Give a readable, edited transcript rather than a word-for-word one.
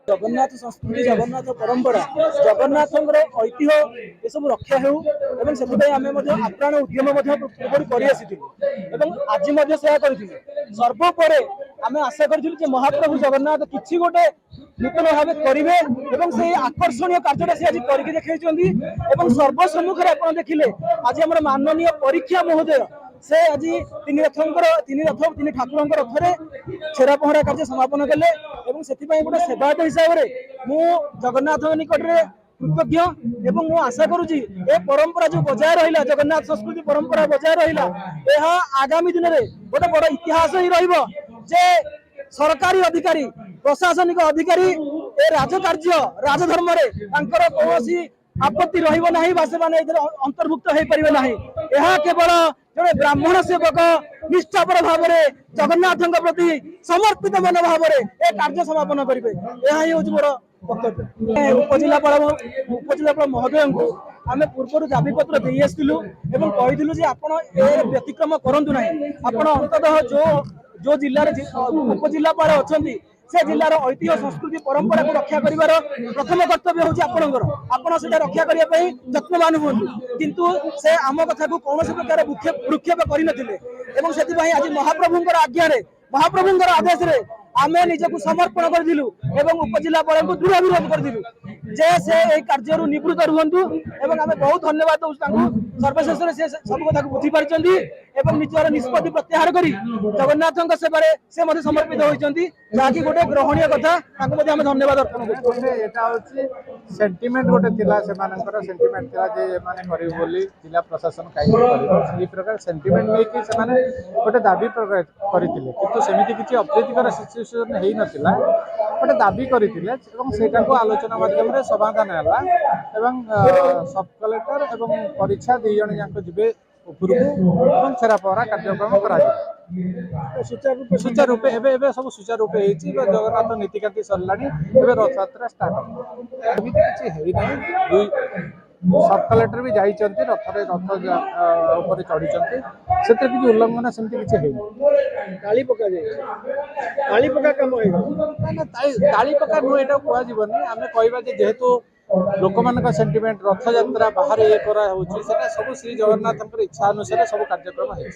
जगन्नाथ संस्कृति जगन्नाथ परंपरा जगन्नाथ ऐतिह्य ये सब रक्षा हो आम आप्राण उद्यम आज सर्वोपरि आम आशा कर महाप्रभु जगन्नाथ किसी गोटे नूतन भाव करेंगे से आकर्षणीय कार्य से आज करके देखते सर्वसम्मुखें आप देखिले आज आम माननीय परीक्षा महोदय से आज तीन रथ ठाकुर रथरे छेरा पहरा कार्य समापन कले गोटे सेवायत हिसाब से मु जगन्नाथ निकट में कृतज्ञ एवं मु आशा करुँची ए परंपरा जो बजाय रहा जगन्नाथ संस्कृति परंपरा बजाय रहा यह आगामी दिन में गोटे बड़ इतिहास ही जे सरकारी अधिकारी प्रशासनिक अधिकारी ए राजकार्य राजधर्म कौन आपत्ति रहा अंतर्भुक्त हो पारे ना यह केवल जड़े ब्राह्मण सेवक निष्ठापर भाव में जगन्नाथ प्रति समर्पित मन भाव में कार्य समापन करेंगे यह हूँ मोर वक्तव्य। उपजिलापाल महोदय को आम पूर्व दाबीपत्र दे आसलु कही आप व्यतिक्रम करूँ ना आप अंततः जो जिले उपजिलापाल अच्छा से जिलार ऐतिह्य संस्कृति परंपरा को रक्षा कर प्रथम कर्तव्य हूँ आपड़ा रक्षा करने यत्नवान हूँ किंतु से आम कथा को कौन प्रकार भ्रूक्षेप करते आज महाप्रभुंर आज्ञा महाप्रभुंर आदेश आम निजक समर्पण करूँ उपजिलापाल को दृढ़ विरोध करूँ जे से कार्य निवृत्त रुहतु आम बहुत धन्यवाद दूँ सर्वशेष से सब कथा बुझी पार्टी निजर निष्पत्ति प्रत्याहार कर जगन्नाथ सेवा से समर्पित होती जहाँकि गोटे ग्रहणीय कथा आम धन्यवाद अर्पण कर सेंटिमेंट गोटे सेंटिमेंट जिला प्रशासन कहीं प्रकार सेंटिमेंट नहीं गोटे दाबी करते किंतु सेमती किसी अप्रीतिकर सिचुएसन हो नाला गोटे दाबी करते आलोचना माध्यम समाधान है सब कलेक्टर एवं परीक्षा दी जन जाक जी उपरको छेरा पहरा कार्यक्रम कर सुचारूपे सब सुचारूपे जगन्नाथ नीतिकांति सरला रथयात्रा स्टार्ट किसी सब कलेक्टर भी जाइए रथ चढ़ी से किसी उल्लंघन सेमती किसी ताली पका कम ताली पका नुह यहाँ कहनी आम कह जेहेतु लोक मान सेंटिमेंट रथ यात्रा बाहर ये सब श्री जगन्नाथ इच्छा अनुसार सब कार्यक्रम है।